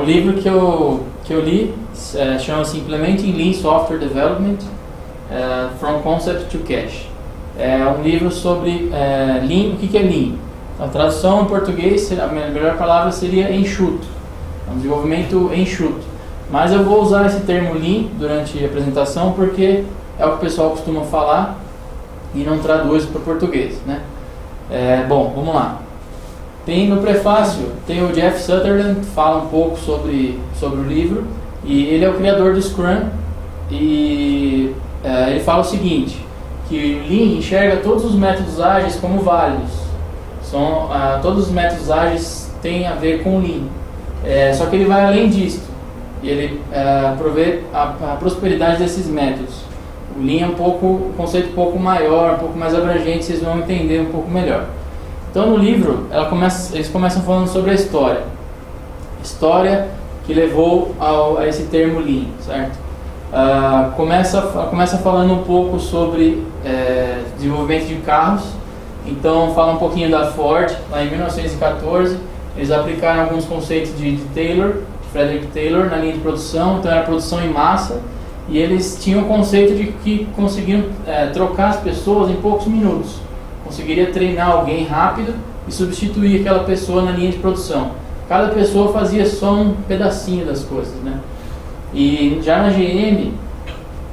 O livro que eu li chama-se Implementing Lean Software Development From Concept to Cash. É um livro sobre Lean. O que é Lean? A tradução em português, a melhor palavra seria enxuto. É um desenvolvimento enxuto. Mas eu vou usar esse termo Lean durante a apresentação porque é o que o pessoal costuma falar e não traduz para o português, né? Bom, vamos lá. No prefácio, tem o Jeff Sutherland, que fala um pouco sobre o livro, e ele é o criador do Scrum, e ele fala o seguinte, que Lean enxerga todos os métodos ágeis como válidos. Todos os métodos ágeis têm a ver com Lean, só que ele vai além disso, e ele provê a prosperidade desses métodos. O Lean é um conceito um pouco maior, um pouco mais abrangente, vocês vão entender um pouco melhor. Então no livro, eles começam falando sobre a história que levou a esse termo Lean, certo? Começa falando um pouco sobre desenvolvimento de carros. Então fala um pouquinho da Ford. Lá em 1914 eles aplicaram alguns conceitos de Frederick Taylor na linha de produção. Então era produção em massa, e eles tinham o conceito de que conseguiam trocar as pessoas em poucos minutos. Conseguiria treinar alguém rápido e substituir aquela pessoa na linha de produção. Cada pessoa fazia só um pedacinho das coisas, né? E já na GM,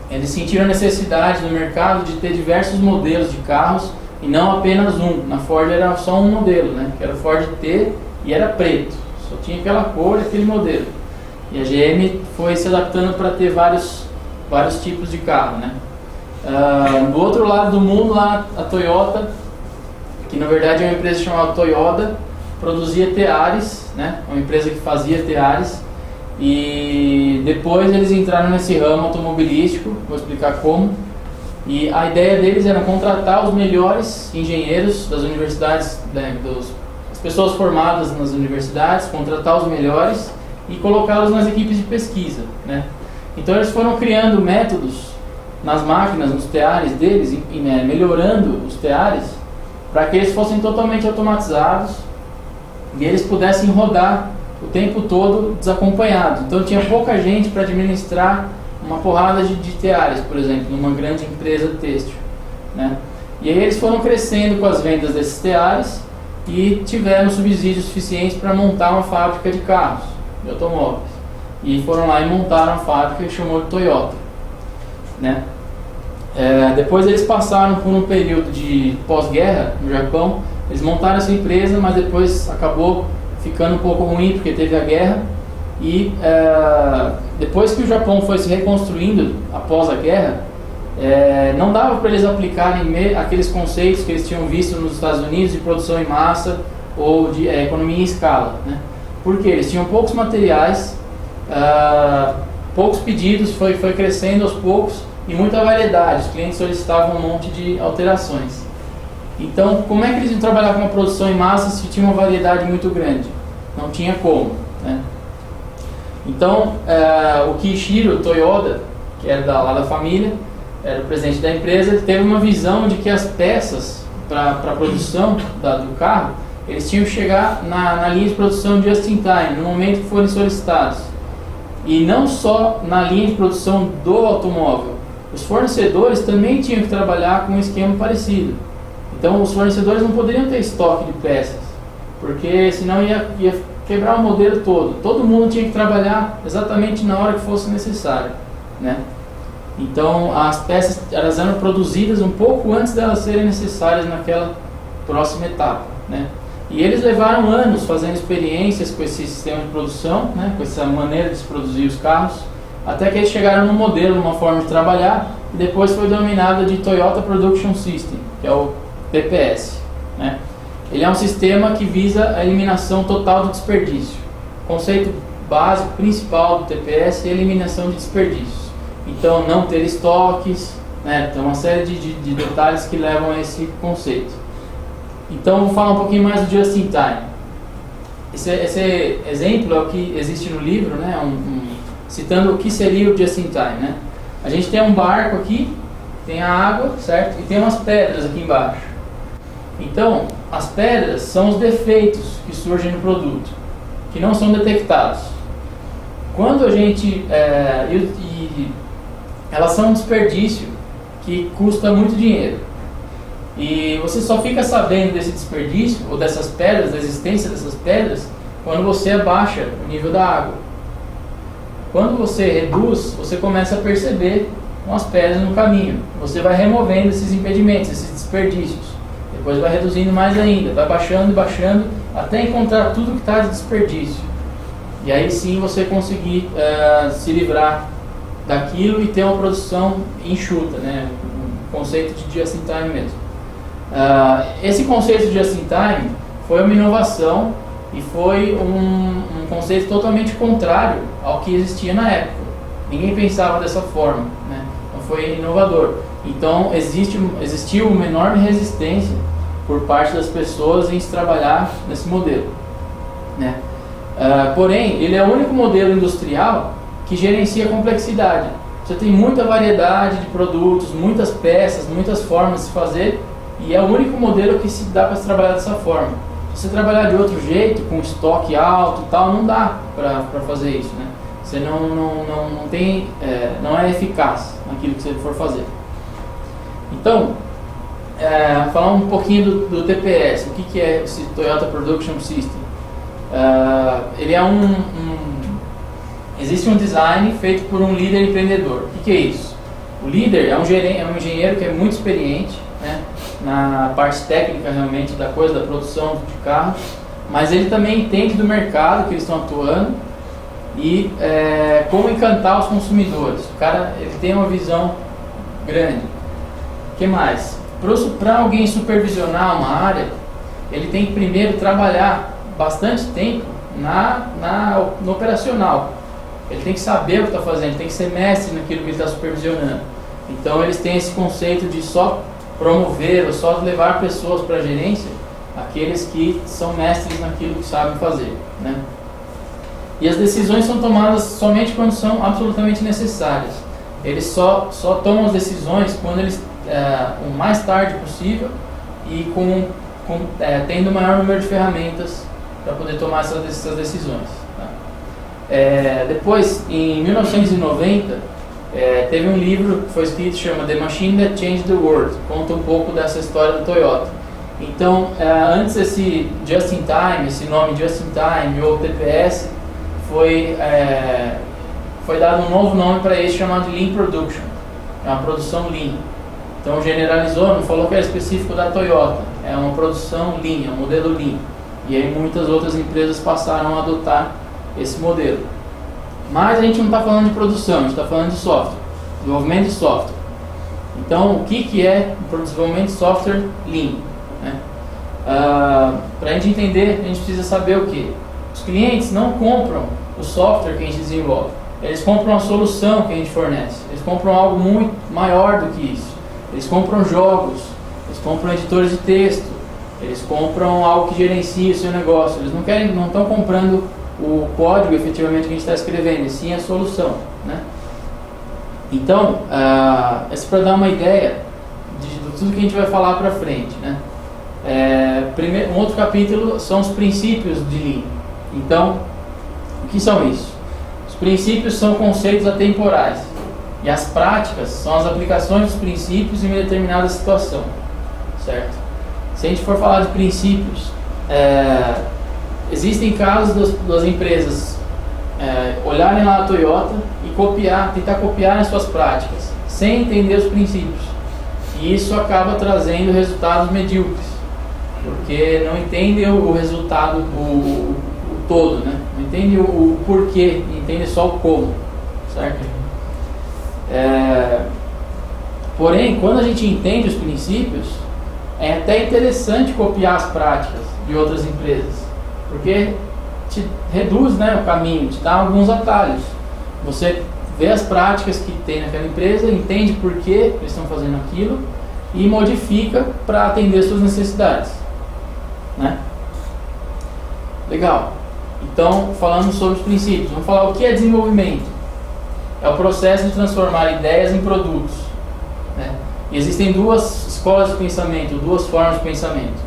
eles sentiram a necessidade no mercado de ter diversos modelos de carros e não apenas um. Na Ford era só um modelo, né? Que era o Ford T, e era preto. Só tinha aquela cor e aquele modelo. E a GM foi se adaptando para ter vários tipos de carro, né? Do outro lado do mundo, lá a Toyota, que na verdade é uma empresa chamada Toyota, produzia teares, né? Uma empresa que fazia teares, e depois eles entraram nesse ramo automobilístico, vou explicar como. E a ideia deles era contratar os melhores engenheiros das universidades, as pessoas formadas nas universidades, contratar os melhores e colocá-los nas equipes de pesquisa, né? Então eles foram criando métodos nas máquinas, nos teares deles, melhorando os teares para que eles fossem totalmente automatizados e eles pudessem rodar o tempo todo desacompanhados. Então tinha pouca gente para administrar uma porrada de teares, por exemplo, numa grande empresa têxtil, né? E aí eles foram crescendo com as vendas desses teares e tiveram subsídios suficientes para montar uma fábrica de carros, de automóveis. E foram lá e montaram a fábrica e chamou de Toyota, né? Depois eles passaram por um período de pós-guerra no Japão. Eles montaram essa empresa, mas depois acabou ficando um pouco ruim porque teve a guerra. E depois que o Japão foi se reconstruindo após a guerra, não dava para eles aplicarem aqueles conceitos que eles tinham visto nos Estados Unidos de produção em massa ou de economia em escala, né? Porque eles tinham poucos materiais, poucos pedidos, foi crescendo aos poucos e muita variedade. Os clientes solicitavam um monte de alterações. Então, como é que eles iam trabalhar com uma produção em massa se tinha uma variedade muito grande? Não tinha como, né? Então, o Kiichiro Toyoda, que era lá da família, era o presidente da empresa, ele teve uma visão de que as peças para a produção do carro, eles tinham que chegar na linha de produção just in time, no momento que forem solicitados. E não só na linha de produção do automóvel. Os fornecedores também tinham que trabalhar com um esquema parecido. Então os fornecedores não poderiam ter estoque de peças, porque senão ia quebrar o modelo todo. Todo mundo tinha que trabalhar exatamente na hora que fosse necessário, né? Então as peças elas eram produzidas um pouco antes delas serem necessárias naquela próxima etapa, né? E eles levaram anos fazendo experiências com esse sistema de produção, né? Com essa maneira de se produzir os carros, até que eles chegaram num modelo, numa forma de trabalhar, e depois foi denominada de Toyota Production System, que é o TPS, né? Ele é um sistema que visa a eliminação total do desperdício. O conceito básico, principal do TPS é a eliminação de desperdícios. Então, não ter estoques, né? Tem uma série de detalhes que levam a esse conceito. Então, vou falar um pouquinho mais do Just in Time. Esse exemplo é o que existe no livro, né? Citando o que seria o Just in Time, né? A gente tem um barco aqui, tem a água, certo? E tem umas pedras aqui embaixo. Então, as pedras são os defeitos que surgem no produto, que não são detectados. Quando a gente... elas são um desperdício que custa muito dinheiro. E você só fica sabendo desse desperdício, ou dessas pedras, da existência dessas pedras, quando você abaixa o nível da água. Quando você reduz, você começa a perceber umas pedras no caminho. Você vai removendo esses impedimentos, esses desperdícios. Depois vai reduzindo mais ainda, vai baixando e baixando, até encontrar tudo que está de desperdício. E aí sim você conseguir se livrar daquilo e ter uma produção enxuta, né? Um conceito de just in time mesmo. Esse conceito de just in time foi uma inovação e foi um conceito totalmente contrário ao que existia na época. Ninguém pensava dessa forma, né? Então foi inovador. Então existiu uma enorme resistência por parte das pessoas em se trabalhar nesse modelo, né? Porém, ele é o único modelo industrial que gerencia a complexidade. Você tem muita variedade de produtos, muitas peças, muitas formas de se fazer, e é o único modelo que se dá para se trabalhar dessa forma. Se você trabalhar de outro jeito, com estoque alto e tal, não dá para fazer isso, né? Você não é eficaz naquilo que você for fazer. Então, falar um pouquinho do TPS. O que é esse Toyota Production System? Ele é existe um design feito por um líder empreendedor. O que é isso? O líder é um engenheiro que é muito experiente, né, na parte técnica realmente da coisa, da produção de carro, mas ele também entende do mercado que eles estão atuando e como encantar os consumidores. O cara, ele tem uma visão grande. O que mais? Para alguém supervisionar uma área, ele tem que primeiro trabalhar bastante tempo no operacional. Ele tem que saber o que está fazendo, tem que ser mestre naquilo que ele está supervisionando. Então eles têm esse conceito de só promover ou só levar pessoas para a gerência, aqueles que são mestres naquilo que sabem fazer, né? E as decisões são tomadas somente quando são absolutamente necessárias. Eles só tomam as decisões quando eles o mais tarde possível e tendo o maior número de ferramentas para poder tomar essas decisões, tá? Depois, em 1990, teve um livro que foi escrito, chama The Machine That Changed the World, conta um pouco dessa história do Toyota. Então, antes esse Just in Time, esse nome Just in Time ou TPS, foi dado um novo nome para esse chamado Lean Production, é uma produção Lean. Então generalizou, não falou que era específico da Toyota, é uma produção Lean, é um modelo Lean. E aí muitas outras empresas passaram a adotar esse modelo. Mas a gente não está falando de produção, a gente está falando de software, desenvolvimento de software. Então o que é o desenvolvimento de software Lean, né? Para a gente entender, a gente precisa saber o que? Os clientes não compram o software que a gente desenvolve, eles compram a solução que a gente fornece, eles compram algo muito maior do que isso. Eles compram jogos, eles compram editores de texto, eles compram algo que gerencia o seu negócio. Eles não estão comprando o código efetivamente que a gente está escrevendo, e sim a solução, né? Então, é para dar uma ideia de tudo que a gente vai falar para frente, né? Um outro capítulo são os princípios de Lean. Então, o que são isso? Os princípios são conceitos atemporais. E as práticas são as aplicações dos princípios em uma determinada situação, certo? Se a gente for falar de princípios, existem casos das empresas olharem lá a Toyota e tentar copiar as suas práticas, sem entender os princípios. E isso acaba trazendo resultados medíocres, porque não entende o resultado, o todo, né? Não entende o porquê, entende só o como, certo? Porém, quando a gente entende os princípios, é até interessante copiar as práticas de outras empresas, porque te reduz, né, o caminho, te dá alguns atalhos. Você vê as práticas que tem naquela empresa, entende por que eles estão fazendo aquilo e modifica para atender suas necessidades, né? Legal. Então, falando sobre os princípios, vamos falar o que é desenvolvimento. É o processo de transformar ideias em produtos, né? E existem duas escolas de pensamento, duas formas de pensamento.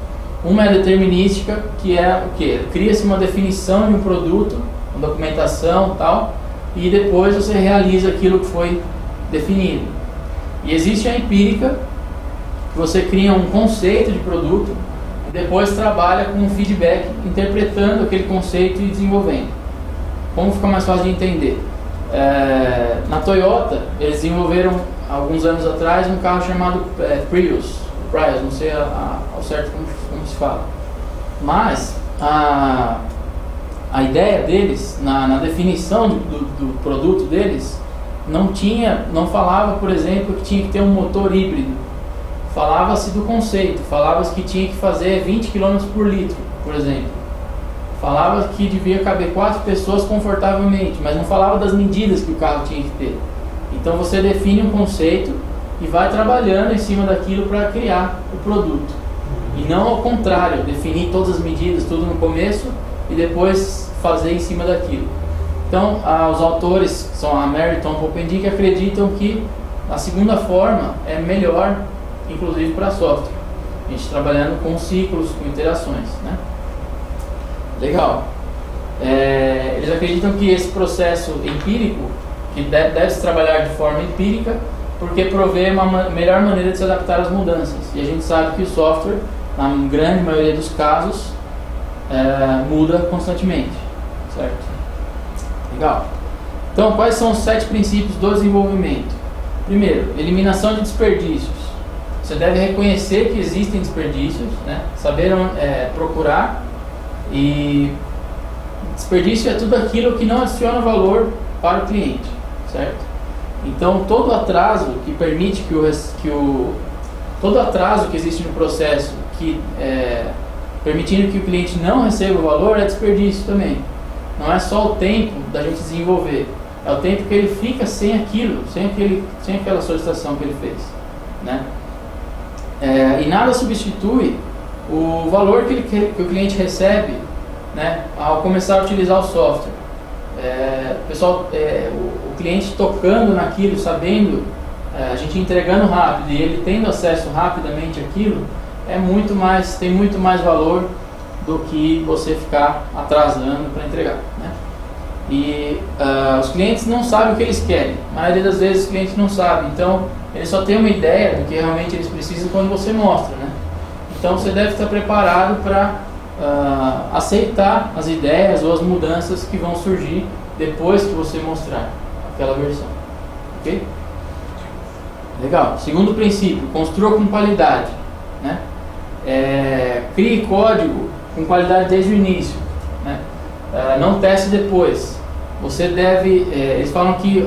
Uma é a determinística, que é o quê? Cria-se uma definição de um produto, uma documentação e tal, e depois você realiza aquilo que foi definido. E existe a empírica, que você cria um conceito de produto e depois trabalha com um feedback, interpretando aquele conceito e desenvolvendo. Como fica mais fácil de entender? Na Toyota, eles desenvolveram, alguns anos atrás, um carro chamado Prius, não sei ao certo como se fala. Mas a ideia deles, na definição do produto deles, não falava, por exemplo, que tinha que ter um motor híbrido. Falava-se do conceito, falava-se que tinha que fazer 20 km por litro, por exemplo. Falava que devia caber 4 pessoas confortavelmente, mas não falava das medidas que o carro tinha que ter. Então você define um conceito e vai trabalhando em cima daquilo para criar o produto. E não ao contrário, definir todas as medidas, tudo no começo e depois fazer em cima daquilo. Então, os autores, são a Mary e Tom Popendick, acreditam que a segunda forma é melhor, inclusive para software. A gente trabalhando com ciclos, com interações, né? Legal. Eles acreditam que esse processo empírico, que deve se trabalhar de forma empírica, porque provê uma melhor maneira de se adaptar às mudanças. E a gente sabe que o software, na grande maioria dos casos, muda constantemente, certo? Legal. Então, quais são os 7 princípios do desenvolvimento? Primeiro, eliminação de desperdícios. Você deve reconhecer que existem desperdícios, né? Saber procurar. E desperdício é tudo aquilo que não adiciona valor para o cliente, certo? Então, todo atraso que permite todo atraso que existe no processo, permitindo que o cliente não receba o valor, é desperdício também. Não é só o tempo da gente desenvolver, é o tempo que ele fica sem aquilo, sem aquela solicitação que ele fez, né? E nada substitui o valor que o cliente recebe, né, ao começar a utilizar o software. O cliente tocando naquilo, sabendo, a gente entregando rápido e ele tendo acesso rapidamente àquilo, tem muito mais valor do que você ficar atrasando para entregar, né? E os clientes não sabem o que eles querem. A maioria das vezes os clientes não sabem, então eles só têm uma ideia do que realmente eles precisam quando você mostra, né? Então você deve estar preparado para aceitar as ideias ou as mudanças que vão surgir depois que você mostrar aquela versão, ok? Legal. Segundo princípio, construa com qualidade, né? Crie código com qualidade desde o início, né? Não teste depois. Você deve, eles falam que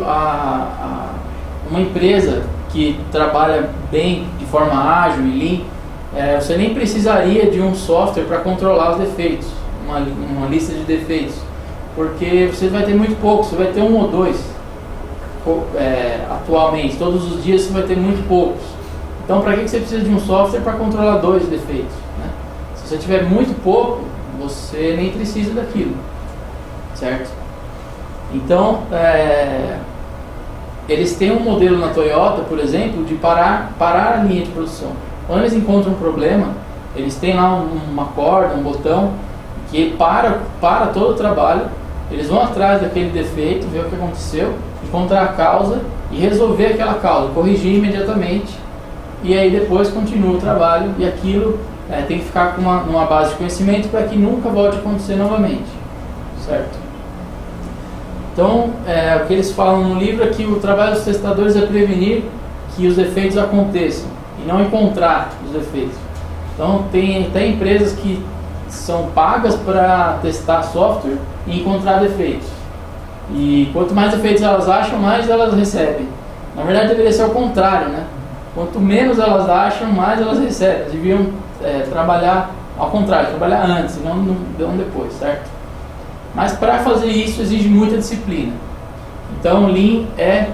uma empresa que trabalha bem, de forma ágil e lean, você nem precisaria de um software para controlar os defeitos, uma lista de defeitos, porque você vai ter muito pouco, você vai ter 1 ou 2 atualmente, todos os dias você vai ter muito poucos. Então, para que você precisa de um software para controlar 2 defeitos, né? Se você tiver muito pouco, você nem precisa daquilo, certo? Então, eles têm um modelo na Toyota, por exemplo, de parar a linha de produção. Quando eles encontram um problema, eles têm lá uma corda, um botão que para todo o trabalho. Eles vão atrás daquele defeito, ver o que aconteceu, encontrar a causa e resolver aquela causa, corrigir imediatamente. E aí depois continua o trabalho e aquilo tem que ficar com numa base de conhecimento para que nunca volte a acontecer novamente, certo? Então, o que eles falam no livro é que o trabalho dos testadores é prevenir que os defeitos aconteçam e não encontrar os defeitos. Então, tem até empresas que são pagas para testar software e encontrar defeitos. E quanto mais defeitos elas acham, mais elas recebem. Na verdade, deveria ser o contrário, né? Quanto menos elas acham, mais elas recebem. Eles deviam trabalhar ao contrário, trabalhar antes, não depois, certo? Mas para fazer isso exige muita disciplina. Então, Lean é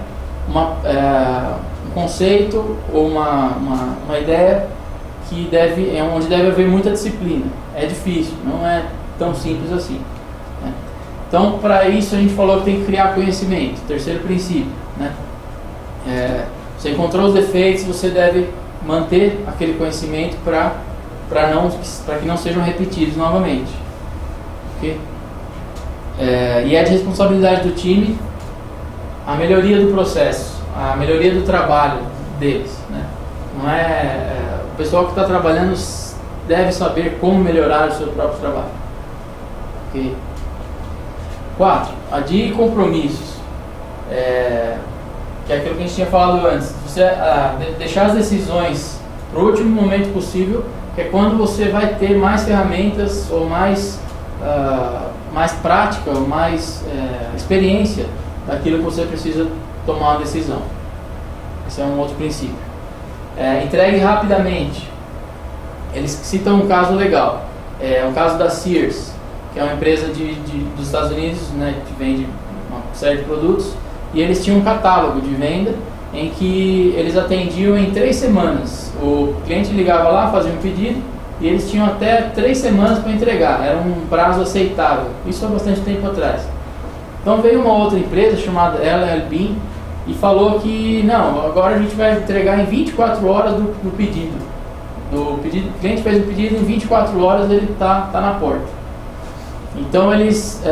um conceito ou uma ideia que onde deve haver muita disciplina. É difícil, não é tão simples assim, né? Então, para isso a gente falou que tem que criar conhecimento. Terceiro princípio, né? Você encontrou os defeitos, você deve manter aquele conhecimento para que não sejam repetidos novamente, ok? E é de responsabilidade do time a melhoria do processo, a melhoria do trabalho deles, né? Não o pessoal que está trabalhando deve saber como melhorar o seu próprio trabalho. Okay. 4. Adie compromissos, que é aquilo que a gente tinha falado antes. Você deixar as decisões para o último momento possível, que é quando você vai ter mais ferramentas ou mais prática, ou mais experiência daquilo que você precisa tomar uma decisão. Esse é um outro princípio. Entregue rapidamente. Eles citam um caso legal, o caso da Sears, que é uma empresa dos Estados Unidos, né, que vende uma série de produtos, e eles tinham um catálogo de venda em que eles atendiam em 3 semanas. O cliente ligava lá, fazia um pedido, e eles tinham até 3 semanas para entregar, era um prazo aceitável. Isso há bastante tempo atrás. Então veio uma outra empresa chamada LL Bean e falou que não, agora a gente vai entregar em 24 horas do pedido. O cliente fez o pedido, em 24 horas ele está na porta. Então eles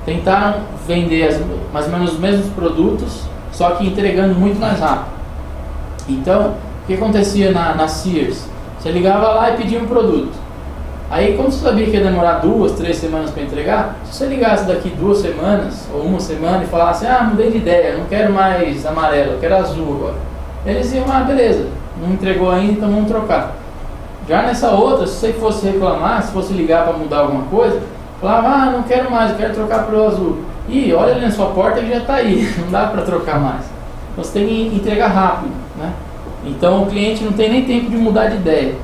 tentaram vender mais ou menos os mesmos produtos, só que entregando muito mais rápido. Então, o que acontecia na Sears? Você ligava lá e pedia um produto. Aí, como você sabia que ia demorar 2, 3 semanas para entregar, se você ligasse daqui 2 semanas ou 1 semana e falasse, mudei de ideia, não quero mais amarelo, eu quero azul agora. Eles iam, beleza, não entregou ainda, então vamos trocar. Já nessa outra, se você fosse reclamar, se fosse ligar para mudar alguma coisa, falava, não quero mais, eu quero trocar para o azul. E olha ali na sua porta que já está aí, não dá para trocar mais. Então você tem que entregar rápido, né? Então o cliente não tem nem tempo de mudar de ideia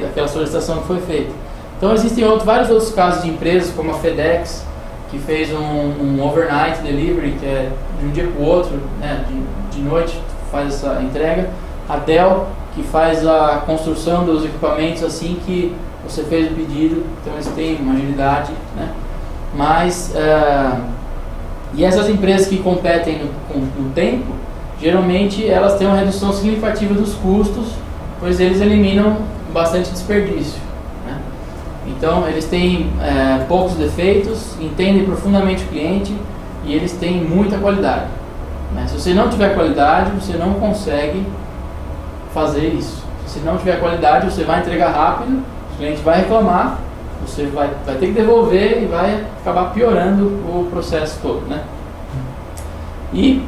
daquela solicitação que foi feita. Então existem vários outros casos de empresas, como a FedEx, que fez um overnight delivery, que é de um dia para o outro, né, de noite faz essa entrega. A Dell, que faz a construção dos equipamentos assim que você fez o pedido, então eles têm uma agilidade, né? Mas, e essas empresas que competem no tempo, geralmente elas têm uma redução significativa dos custos, pois eles eliminam bastante desperdício, né? Então eles têm poucos defeitos, entendem profundamente o cliente e eles têm muita qualidade, né? Se você não tiver qualidade, você não consegue fazer isso. Se não tiver qualidade, você vai entregar rápido, o cliente vai reclamar, você vai ter que devolver e vai acabar piorando o processo todo, né? E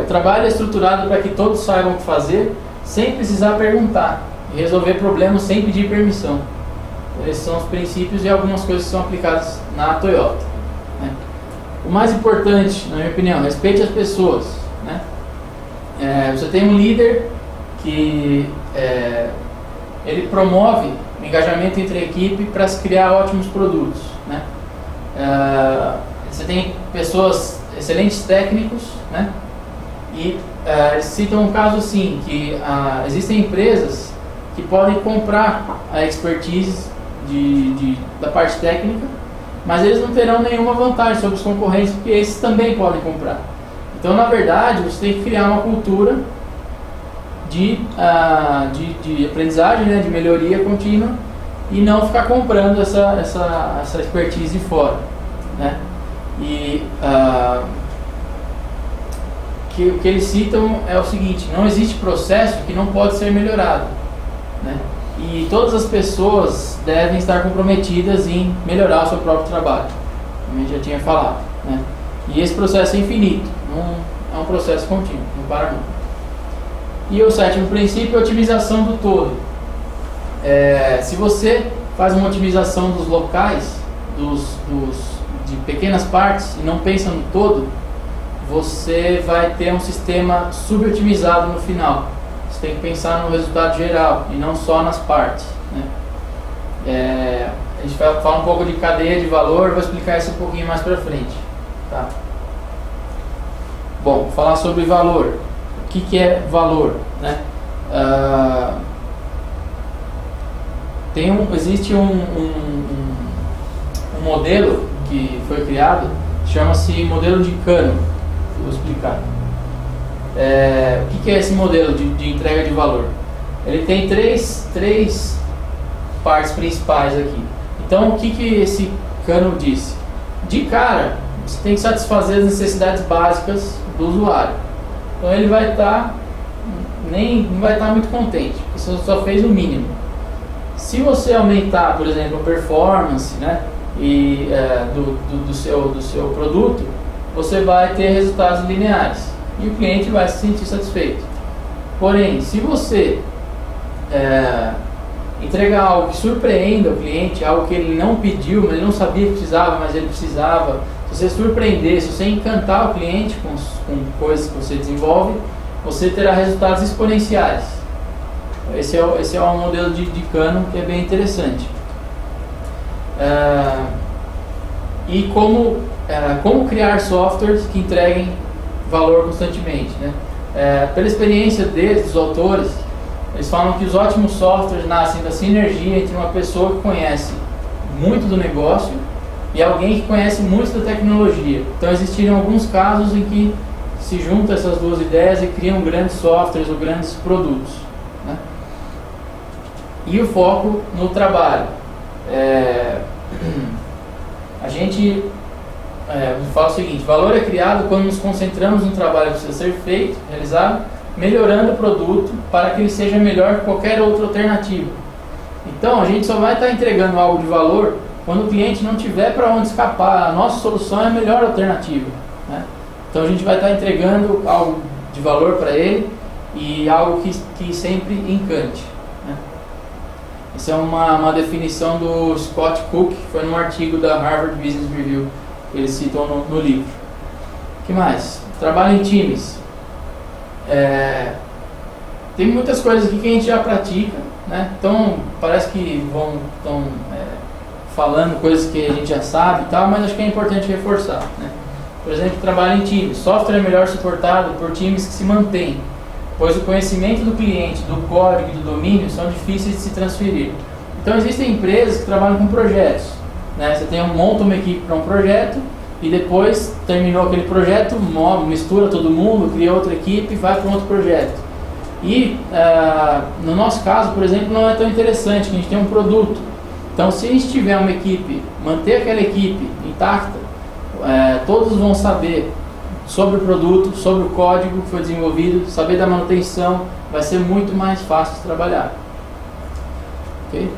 o trabalho é estruturado para que todos saibam o que fazer, sem precisar perguntar, e resolver problemas sem pedir permissão. Esses são os princípios e algumas coisas que são aplicadas na Toyota, né? O mais importante, na minha opinião, respeite as pessoas, né? Você tem um líder que ele promove o engajamento entre a equipe para se criar ótimos produtos, né? Você tem pessoas, excelentes técnicos, né? E eles citam um caso assim, que existem empresas que podem comprar a expertise da parte técnica, mas eles não terão nenhuma vantagem sobre os concorrentes, porque esses também podem comprar. Então, na verdade, você tem que criar uma cultura de aprendizagem, né, de melhoria contínua, e não ficar comprando essa expertise de fora, né? E o que eles citam é o seguinte: não existe processo que não pode ser melhorado, né? E todas as pessoas devem estar comprometidas em melhorar o seu próprio trabalho, como a gente já tinha falado, né? E esse processo é infinito, não é um processo contínuo, não para nunca. E o 7º princípio é a otimização do todo. Se você faz uma otimização dos locais, de pequenas partes, e não pensa no todo, você vai ter um sistema subotimizado no final. Você tem que pensar no resultado geral e não só nas partes, né? A gente vai falar um pouco de cadeia de valor, vou explicar isso um pouquinho mais pra frente, tá? Bom, falar sobre valor. O que é valor, né? Existe um modelo que foi criado, chama-se modelo de Kano. Vou explicar. O que é esse modelo de entrega de valor? Ele tem três partes principais aqui. Então, o que esse Kano disse? De cara, você tem que satisfazer as necessidades básicas do usuário. Então ele vai estar não vai estar muito contente, porque você só fez o mínimo. Se você aumentar, por exemplo, a performance, né, e, do seu produto, você vai ter resultados lineares e o cliente vai se sentir satisfeito. Porém, se você entregar algo que surpreenda o cliente, algo que ele não pediu, mas ele não sabia que precisava, mas ele precisava, se você surpreender, se você encantar o cliente com coisas que você desenvolve, você terá resultados exponenciais. Esse é um modelo de cano que é bem interessante. E como criar softwares que entreguem valor constantemente, né? Pela experiência deles, dos autores, eles falam que os ótimos softwares nascem da sinergia entre uma pessoa que conhece muito do negócio e alguém que conhece muito da tecnologia. Então existiram alguns casos em que se juntam essas duas ideias e criam grandes softwares ou grandes produtos, né? E o foco no trabalho. A gente fala o seguinte: valor é criado quando nos concentramos no trabalho que precisa ser feito, realizado, melhorando o produto para que ele seja melhor que qualquer outra alternativa. Então a gente só vai estar entregando algo de valor quando o cliente não tiver para onde escapar. A nossa solução é a melhor alternativa, né? Então a gente vai estar entregando algo de valor para ele e algo que sempre encante, né? Essa é uma definição do Scott Cook, que foi num artigo da Harvard Business Review, que ele citou no livro. O que mais? Trabalho em times. Tem muitas coisas aqui que a gente já pratica, né? Então parece que estão falando coisas que a gente já sabe e tal, mas acho que é importante reforçar, né? Por exemplo, trabalho em times. Software é melhor suportado por times que se mantêm, pois o conhecimento do cliente, do código e do domínio são difíceis de se transferir. Então existem empresas que trabalham com projetos, né? Você monta uma equipe para um projeto e depois terminou aquele projeto, mistura todo mundo, cria outra equipe e vai para um outro projeto. E no nosso caso, por exemplo, não é tão interessante, que a gente tem um produto. Então se a gente tiver uma equipe, manter aquela equipe intacta, todos vão saber sobre o produto, sobre o código que foi desenvolvido, saber da manutenção, vai ser muito mais fácil de trabalhar. Ok?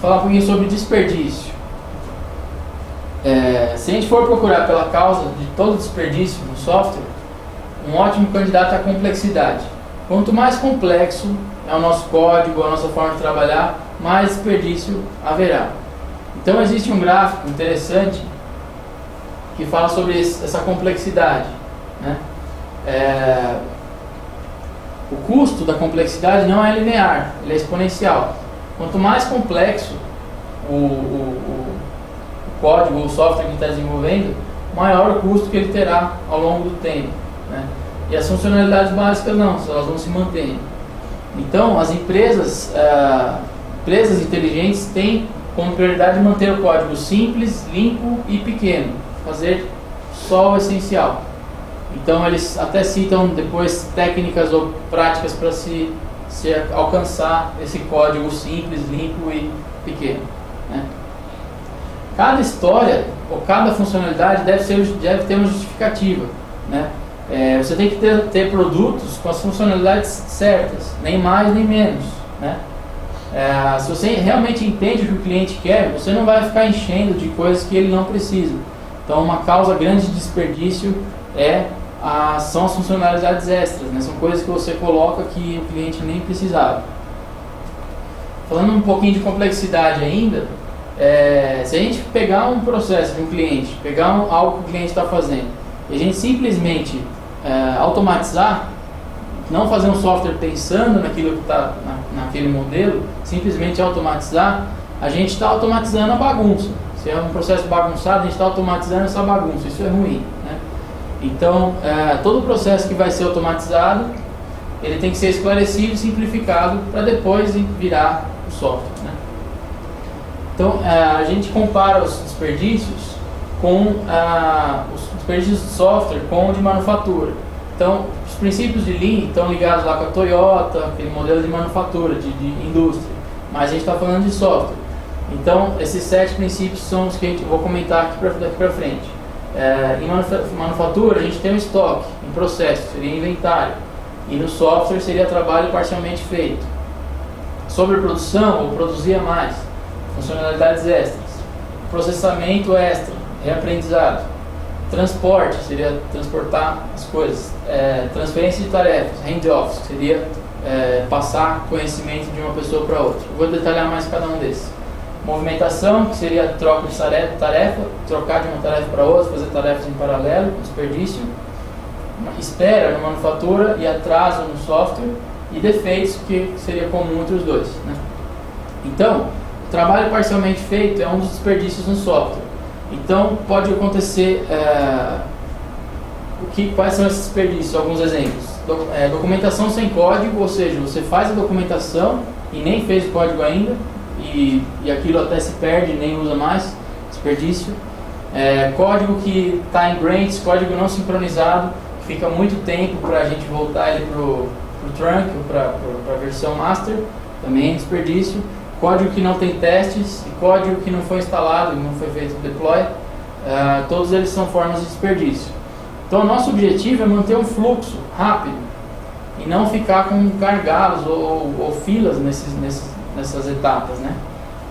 Falar um pouquinho sobre desperdício. Se a gente for procurar pela causa de todo desperdício no software, um ótimo candidato é a complexidade. Quanto mais complexo é o nosso código, a nossa forma de trabalhar, mais desperdício haverá. Então existe um gráfico interessante que fala sobre essa complexidade, né? O custo da complexidade não é linear, ele é exponencial. Quanto mais complexo o código ou o software que está desenvolvendo, maior o custo que ele terá ao longo do tempo, né? E as funcionalidades básicas não, elas vão se mantendo. Então as empresas inteligentes têm como prioridade manter o código simples, limpo e pequeno, fazer só o essencial. Então eles até citam depois técnicas ou práticas para se alcançar esse código simples, limpo e pequeno, né? Cada história ou cada funcionalidade deve ter uma justificativa, né? Você tem que ter produtos com as funcionalidades certas, nem mais nem menos, né? Se você realmente entende o que o cliente quer, você não vai ficar enchendo de coisas que ele não precisa. Então uma causa grande de desperdício são as funcionalidades extras, né? São coisas que você coloca que o cliente nem precisava. Falando um pouquinho de complexidade ainda, se a gente pegar um processo de um cliente, pegar algo que o cliente está fazendo, e a gente simplesmente automatizar, não fazer um software pensando naquilo que está naquele modelo, simplesmente automatizar, a gente está automatizando a bagunça. Se é um processo bagunçado, a gente está automatizando essa bagunça, isso é ruim, né? Então, todo o processo que vai ser automatizado, ele tem que ser esclarecido e simplificado para depois virar o software, né? Então, a gente compara os desperdícios com os desperdícios de software com o de manufatura. Então, os princípios de Lean estão ligados lá com a Toyota, aquele modelo de manufatura, de indústria, mas a gente está falando de software. Então, esses 7 princípios são os que eu vou comentar daqui para frente. Em manufatura, a gente tem o estoque, em processo, seria inventário, e no software seria trabalho parcialmente feito. Sobre produção, ou produzir a mais, funcionalidades extras. Processamento extra, reaprendizado. Transporte, seria transportar as coisas. Transferência de tarefas, handoffs, que seria passar conhecimento de uma pessoa para outra. Eu vou detalhar mais cada um desses. Movimentação, que seria troca de tarefa, trocar de uma tarefa para outra, fazer tarefas em paralelo, desperdício. Espera na manufatura e atraso no software. E defeitos, que seria comum entre os dois, né? Então, o trabalho parcialmente feito é um dos desperdícios no software. Então, pode acontecer... quais são esses desperdícios? Alguns exemplos. Documentação sem código, ou seja, você faz a documentação e nem fez o código ainda, e aquilo até se perde, nem usa mais, desperdício. Código que está em branch, código não sincronizado, que fica muito tempo para a gente voltar ele para o trunk, para a versão master, também é desperdício. Código que não tem testes, e código que não foi instalado, não foi feito deploy, todos eles são formas de desperdício. Então, o nosso objetivo é manter um fluxo rápido e não ficar com gargalos ou filas nessas etapas, né?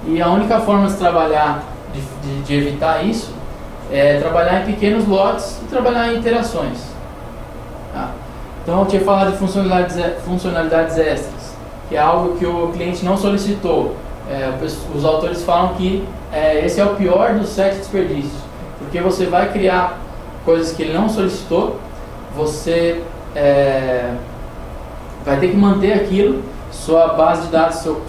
E a única forma de trabalhar, de evitar isso, é trabalhar em pequenos lotes e trabalhar em iterações. Tá? Então, eu tinha falado de funcionalidades extras, que é algo que o cliente não solicitou. Os autores falam que esse é o pior dos 7 desperdícios, porque você vai criar coisas que ele não solicitou, você vai ter que manter aquilo, sua base de dados, seu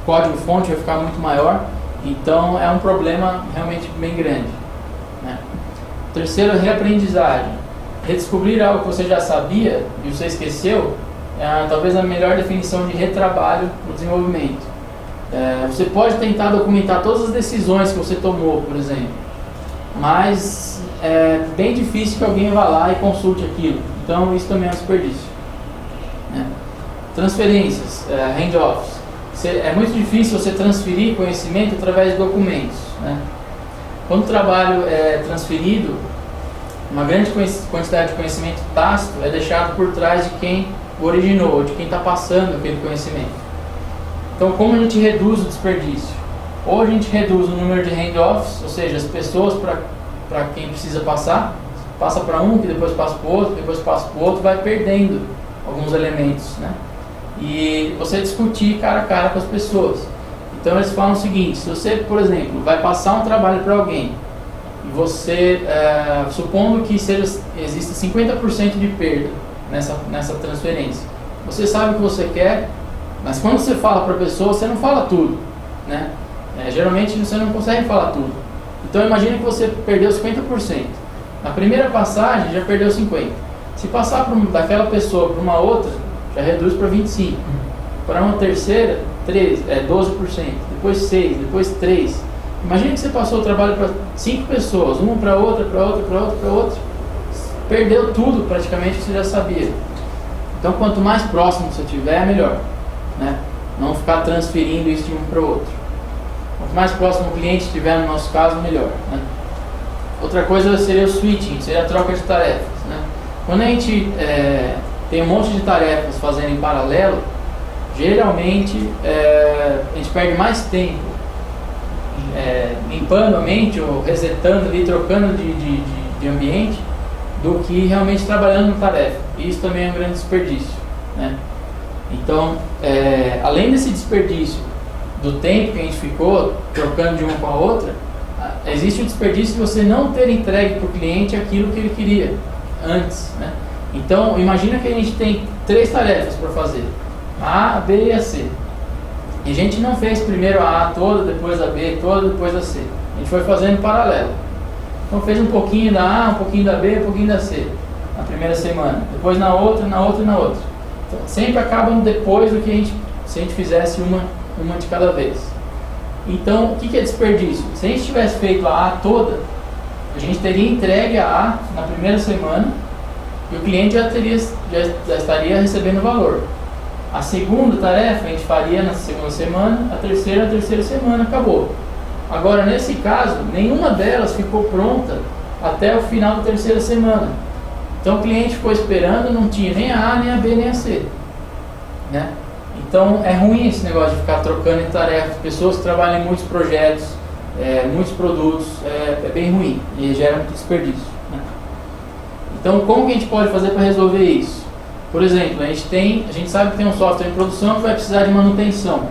código-fonte vai ficar muito maior, então é um problema realmente bem grande, né? Terceiro, reaprendizagem. Redescobrir algo que você já sabia e você esqueceu, talvez a melhor definição de retrabalho no desenvolvimento. Você pode tentar documentar todas as decisões que você tomou, por exemplo, mas é bem difícil que alguém vá lá e consulte aquilo. Então isso também é um desperdício, né? Transferências, handoffs. É muito difícil você transferir conhecimento através de documentos, né? Quando o trabalho é transferido, uma grande quantidade de conhecimento tácito é deixado por trás de quem o originou, de quem está passando aquele conhecimento. Então, como a gente reduz o desperdício? Ou a gente reduz o número de handoffs, ou seja, as pessoas para quem precisa passar, passa para um, que depois passa para o outro, depois passa para o outro, vai perdendo alguns elementos, né? E você discutir cara a cara com as pessoas. Então eles falam o seguinte: se você, por exemplo, vai passar um trabalho para alguém e você, supondo que exista 50% de perda nessa transferência, você sabe o que você quer, mas quando você fala para a pessoa, você não fala tudo, né? Geralmente você não consegue falar tudo. Então imagine que você perdeu 50%. Na primeira passagem já perdeu 50%. Se passar daquela pessoa para uma outra, já reduz para 25%. Para uma terceira, 12%. Depois 6%, depois 3%. Imagine que você passou o trabalho para 5 pessoas, uma para outra, para outra, para outra, para outra. Perdeu tudo praticamente que você já sabia. Então quanto mais próximo você tiver, melhor, né? Não ficar transferindo isso de um para o outro. Quanto mais próximo o cliente estiver, no nosso caso, melhor, né? Outra coisa seria o switching, seria a troca de tarefas, né? Quando a gente tem um monte de tarefas fazendo em paralelo, geralmente a gente perde mais tempo limpando a mente ou resetando ali, trocando de ambiente, do que realmente trabalhando na tarefa. E isso também é um grande desperdício, né? Então, além desse desperdício do tempo que a gente ficou trocando de uma com a outra, existe o desperdício de você não ter entregue para o cliente aquilo que ele queria antes, né? Então, imagina que a gente tem 3 tarefas para fazer: A, a B e a C. E a gente não fez primeiro a A toda, depois a B toda, depois a C. A gente foi fazendo em paralelo. Então fez um pouquinho da A, um pouquinho da B, um pouquinho da C na primeira semana. Depois na outra, na outra e na outra. Então, sempre acabam depois do que se a gente fizesse uma de cada vez. Então, o que é desperdício? Se a gente tivesse feito a A toda, a gente teria entregue a A na primeira semana e o cliente já estaria recebendo o valor. A segunda tarefa a gente faria na segunda semana, a terceira na terceira semana, acabou. Agora, nesse caso, nenhuma delas ficou pronta até o final da terceira semana. Então o cliente ficou esperando, não tinha nem a A, nem a B, nem a C, né? Então é ruim esse negócio de ficar trocando de tarefas. Pessoas que trabalham em muitos projetos, muitos produtos, é bem ruim e gera muito desperdício, né? Então como que a gente pode fazer para resolver isso? Por exemplo, a gente sabe que tem um software em produção que vai precisar de manutenção.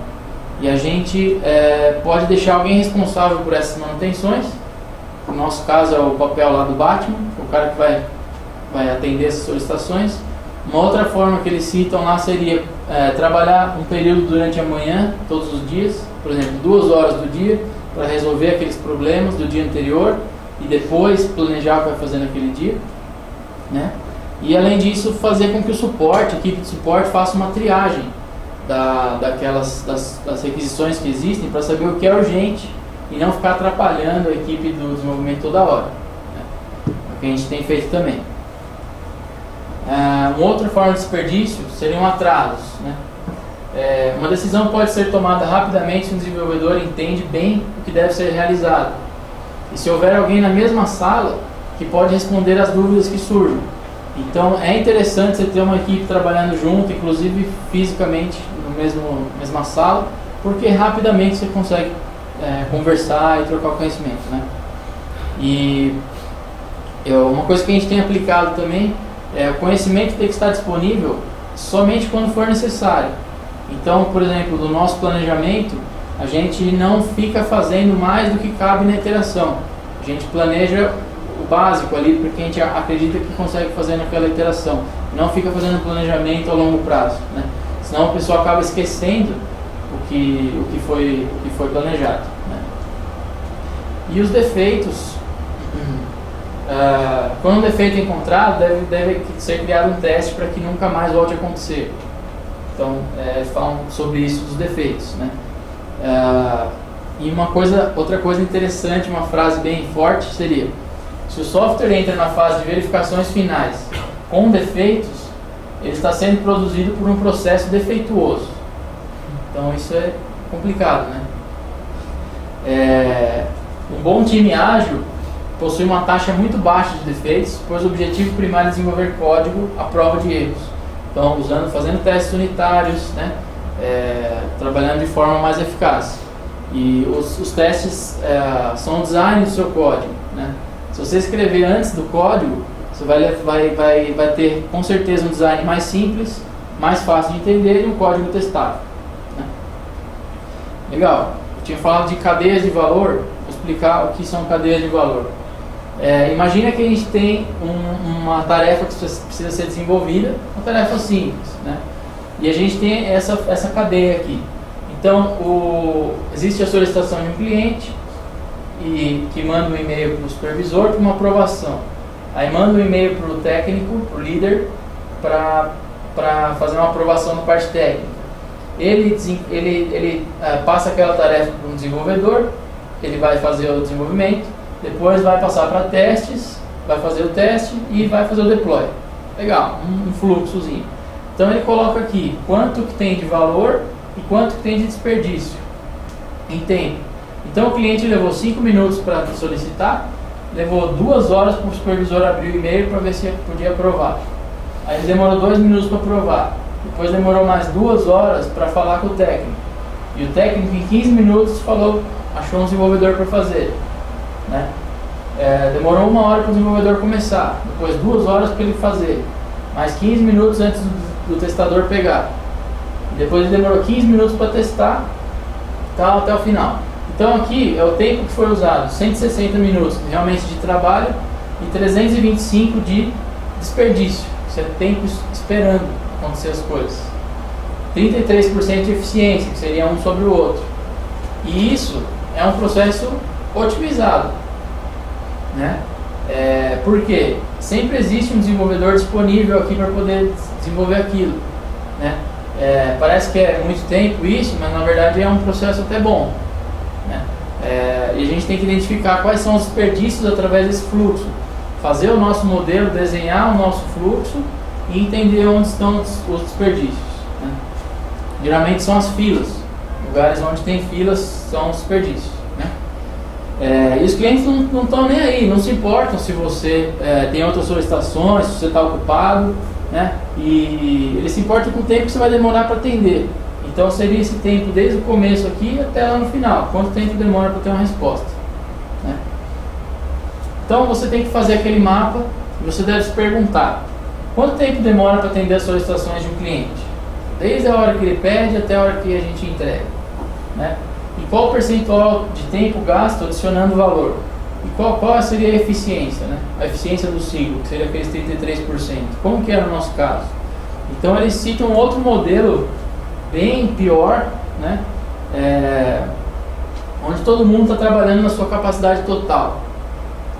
E a gente pode deixar alguém responsável por essas manutenções. No nosso caso é o papel lá do Batman, o cara que vai atender essas solicitações. Uma outra forma que eles citam lá seria trabalhar um período durante a manhã, todos os dias, por exemplo, 2 horas do dia, para resolver aqueles problemas do dia anterior e depois planejar o que vai fazer naquele dia, né? E além disso, fazer com que a equipe de suporte faça uma triagem das requisições que existem para saber o que é urgente e não ficar atrapalhando a equipe do desenvolvimento toda hora, né? O que a gente tem feito também. Uma outra forma de desperdício seriam atrasos, né? Uma decisão pode ser tomada rapidamente se o desenvolvedor entende bem o que deve ser realizado e se houver alguém na mesma sala que pode responder às dúvidas que surjam. Então é interessante você ter uma equipe trabalhando junto, inclusive fisicamente na mesma sala, porque rapidamente você consegue conversar e trocar o conhecimento, né? E uma coisa que a gente tem aplicado também o conhecimento tem que estar disponível somente quando for necessário. Então, por exemplo, no nosso planejamento, a gente não fica fazendo mais do que cabe na iteração. A gente planeja o básico ali, porque a gente acredita que consegue fazer naquela iteração. Não fica fazendo planejamento a longo prazo, né? Senão a pessoa acaba esquecendo o que foi planejado, né? E os defeitos... quando um defeito é encontrado, deve ser criado um teste para que nunca mais volte a acontecer. Então, falam sobre isso dos defeitos, né? E outra coisa interessante, uma frase bem forte seria: se o software entra na fase de verificações finais com defeitos, ele está sendo produzido por um processo defeituoso. Então isso é complicado, né? Um bom time ágil possui uma taxa muito baixa de defeitos, pois o objetivo primário é desenvolver código à prova de erros. Então, fazendo testes unitários, né? Trabalhando de forma mais eficaz. E os testes são o design do seu código, né? Se você escrever antes do código, você vai ter com certeza um design mais simples, mais fácil de entender e um código testável, né? Legal. Eu tinha falado de cadeias de valor. Vou explicar o que são cadeias de valor. Imagina que a gente tem uma tarefa que precisa ser desenvolvida, uma tarefa simples, né? E a gente tem essa cadeia aqui. Então, existe a solicitação de um cliente que manda um e-mail para o supervisor para uma aprovação. Aí manda um e-mail para o técnico, para o líder, para fazer uma aprovação na parte técnica. Ele passa aquela tarefa para um desenvolvedor, ele vai fazer o desenvolvimento, depois vai passar para testes, vai fazer o teste e vai fazer o deploy. Legal, um fluxozinho. Então ele coloca aqui quanto que tem de valor e quanto que tem de desperdício em tempo. Então o cliente levou 5 minutos para solicitar, levou 2 horas para o supervisor abrir o e-mail para ver se podia aprovar. Aí ele demorou 2 minutos para aprovar. Depois demorou mais 2 horas para falar com o técnico. E o técnico em 15 minutos achou um desenvolvedor para fazer, né? Demorou 1 hora para o desenvolvedor começar, depois 2 horas para ele fazer, mais 15 minutos antes do testador pegar. Depois ele demorou 15 minutos para testar, até o final. Então aqui é o tempo que foi usado, 160 minutos realmente de trabalho e 325 de desperdício. Isso é tempo esperando acontecer as coisas. 33% de eficiência, que seria um sobre o outro. E isso é um processo otimizado, né? Por quê? Sempre existe um desenvolvedor disponível aqui para poder desenvolver aquilo, né? Parece que é muito tempo isso, mas na verdade é um processo até bom, né? E a gente tem que identificar quais são os desperdícios através desse fluxo, fazer o nosso modelo, desenhar o nosso fluxo e entender onde estão os desperdícios, né? Geralmente são as filas. Lugares onde tem filas são os desperdícios, né? E os clientes não estão nem aí, não se importam se você tem outras solicitações, se você está ocupado, né? E eles se importam com o tempo que você vai demorar para atender. Então seria esse tempo desde o começo aqui até lá no final. Quanto tempo demora para ter uma resposta, né? Então você tem que fazer aquele mapa e você deve se perguntar: quanto tempo demora para atender as solicitações de um cliente? Desde a hora que ele pede até a hora que a gente entrega, né? E qual o percentual de tempo gasto adicionando valor? E qual seria a eficiência, né? A eficiência do ciclo, que seria aqueles 33%. Como que é no nosso caso? Então eles citam outro modelo bem pior, né? Onde todo mundo está trabalhando na sua capacidade total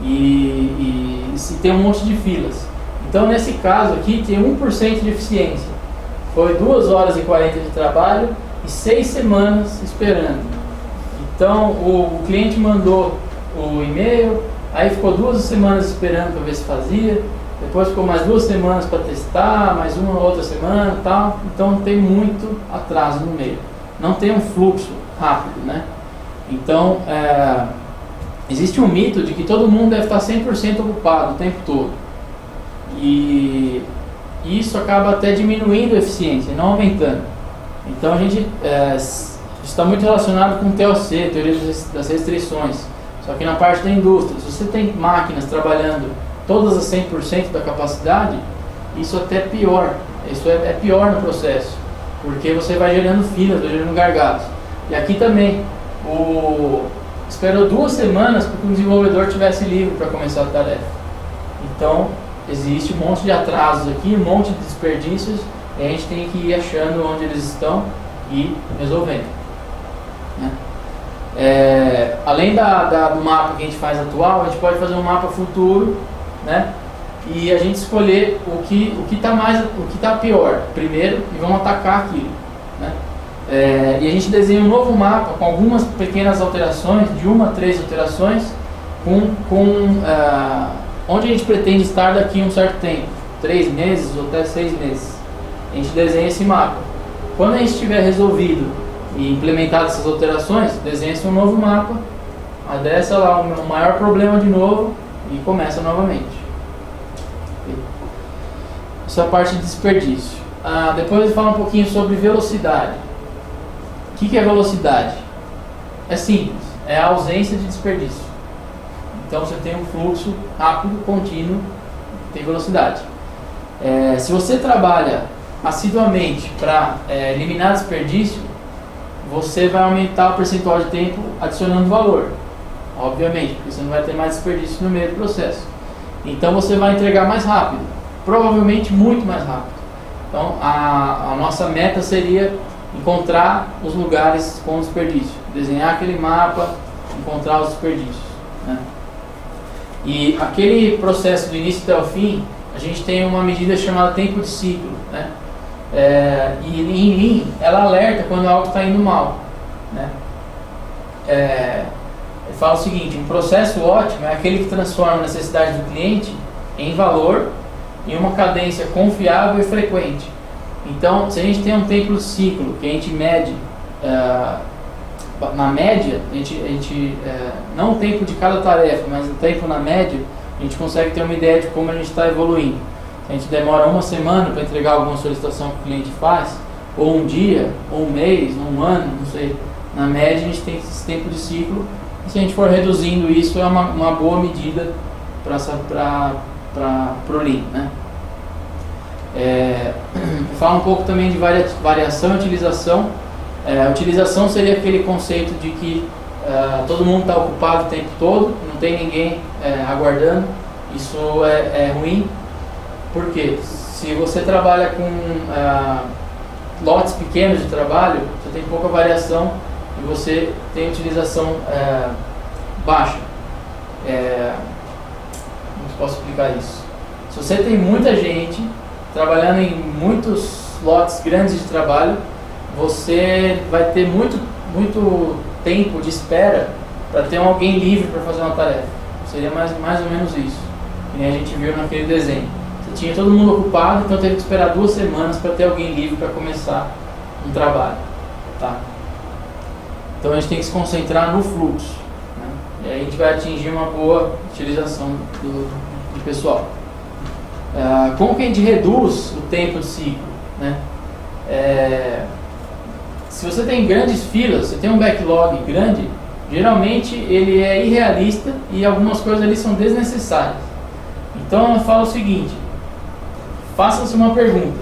e se tem um monte de filas. Então nesse caso aqui tem 1% de eficiência. Foi 2 horas e 40 de trabalho e 6 semanas esperando. Então o cliente mandou o e-mail, aí ficou 2 semanas esperando para ver se fazia, depois ficou mais 2 semanas para testar, mais uma outra semana e tal. Então tem muito atraso no meio, não tem um fluxo rápido, né? Então existe um mito de que todo mundo deve estar 100% ocupado o tempo todo, e isso acaba até diminuindo a eficiência, não aumentando. Então a gente está muito relacionado com o TOC, teoria das restrições. Só que na parte da indústria, se você tem máquinas trabalhando todas a 100% da capacidade, isso até é pior. Isso é pior no processo, porque você vai gerando filas, vai gerando gargalos. E aqui também, esperou 2 semanas para que o desenvolvedor tivesse livre para começar a tarefa. Então existe um monte de atrasos aqui, um monte de desperdícios, e a gente tem que ir achando onde eles estão e resolvendo, né? Além do mapa que a gente faz atual, a gente pode fazer um mapa futuro, né? E a gente escolher o que está pior primeiro e vamos atacar aquilo, né? E a gente desenha um novo mapa com algumas pequenas alterações, de 1 a 3 alterações, onde a gente pretende estar daqui a um certo tempo, 3 meses ou até 6 meses. A gente desenha esse mapa. Quando a gente tiver resolvido e implementado essas alterações, desenha-se um novo mapa, adressa lá o maior problema de novo e começa novamente. Essa é a parte de desperdício. Depois eu falo um pouquinho sobre velocidade. O que é velocidade? É simples, é a ausência de desperdício. Então você tem um fluxo rápido, contínuo, tem velocidade. Se você trabalha assiduamente para eliminar desperdício, você vai aumentar o percentual de tempo adicionando valor, obviamente, porque você não vai ter mais desperdício no meio do processo. Então você vai entregar mais rápido, provavelmente muito mais rápido. Então a nossa meta seria encontrar os lugares com desperdício, desenhar aquele mapa, encontrar os desperdícios, né? E aquele processo do início até o fim, a gente tem uma medida chamada tempo de ciclo, né? E em Lean, ela alerta quando algo está indo mal, né? Fala o seguinte: um processo ótimo é aquele que transforma a necessidade do cliente em valor, em uma cadência confiável e frequente. Então, se a gente tem um tempo de ciclo que a gente mede, na média, não o tempo de cada tarefa, mas o tempo na média, a gente consegue ter uma ideia de como a gente está evoluindo. Se a gente demora 1 semana para entregar alguma solicitação que o cliente faz, ou um dia, ou um mês, ou um ano, não sei, na média a gente tem esse tempo de ciclo, e se a gente for reduzindo isso, é uma boa medida para o Lean, né? Fala um pouco também de variação e utilização. A utilização seria aquele conceito de que todo mundo está ocupado o tempo todo, não tem ninguém aguardando. Isso é ruim, porque se você trabalha com lotes pequenos de trabalho, você tem pouca variação e você tem utilização baixa. Como posso explicar isso? Se você tem muita gente trabalhando em muitos lotes grandes de trabalho, você vai ter muito tempo de espera para ter alguém livre para fazer uma tarefa. Seria mais ou menos isso, que nem a gente viu naquele desenho. Você tinha todo mundo ocupado, então teve que esperar 2 semanas para ter alguém livre para começar um trabalho, tá? Então a gente tem que se concentrar no fluxo, né? E aí a gente vai atingir uma boa utilização do pessoal. Como que a gente reduz o tempo de ciclo, né? Se você tem grandes filas, você tem um backlog grande, geralmente ele é irrealista e algumas coisas ali são desnecessárias. Então eu falo o seguinte: faça-se uma pergunta: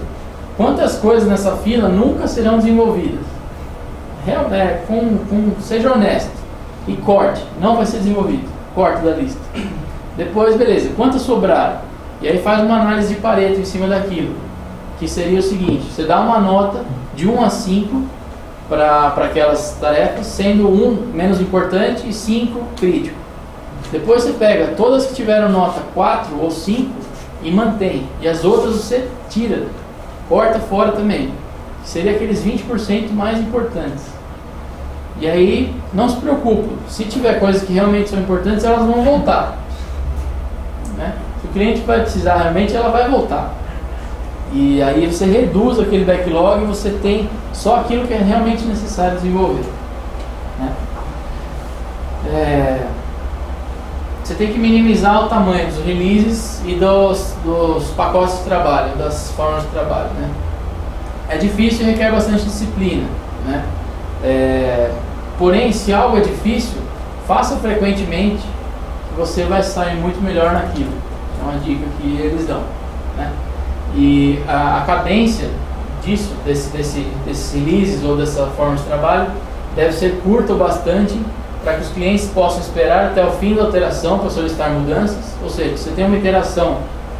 quantas coisas nessa fila nunca serão desenvolvidas? Seja honesto e corte, não vai ser desenvolvido, corte da lista. Depois, beleza, quantas sobraram? E aí faz uma análise de Pareto em cima daquilo, que seria o seguinte: você dá uma nota de 1 a 5 para aquelas tarefas, sendo 1 menos importante e 5 crítico. Depois você pega todas que tiveram nota 4 ou 5 e mantém, e as outras você tira, corta fora também, que seria aqueles 20% mais importantes. E aí não se preocupe, se tiver coisas que realmente são importantes, elas vão voltar, né? Se o cliente vai precisar realmente, ela vai voltar. E aí você reduz aquele backlog e você tem só aquilo que é realmente necessário desenvolver, né? Você tem que minimizar o tamanho dos releases e dos pacotes de trabalho, das formas de trabalho, né? É difícil e requer bastante disciplina, né? Porém, se algo é difícil, faça frequentemente, que você vai sair muito melhor naquilo. É uma dica que eles dão, né? E a cadência disso, desses releases ou dessa forma de trabalho, deve ser curta o bastante para que os clientes possam esperar até o fim da alteração para solicitar mudanças. Ou seja, você tem uma iteração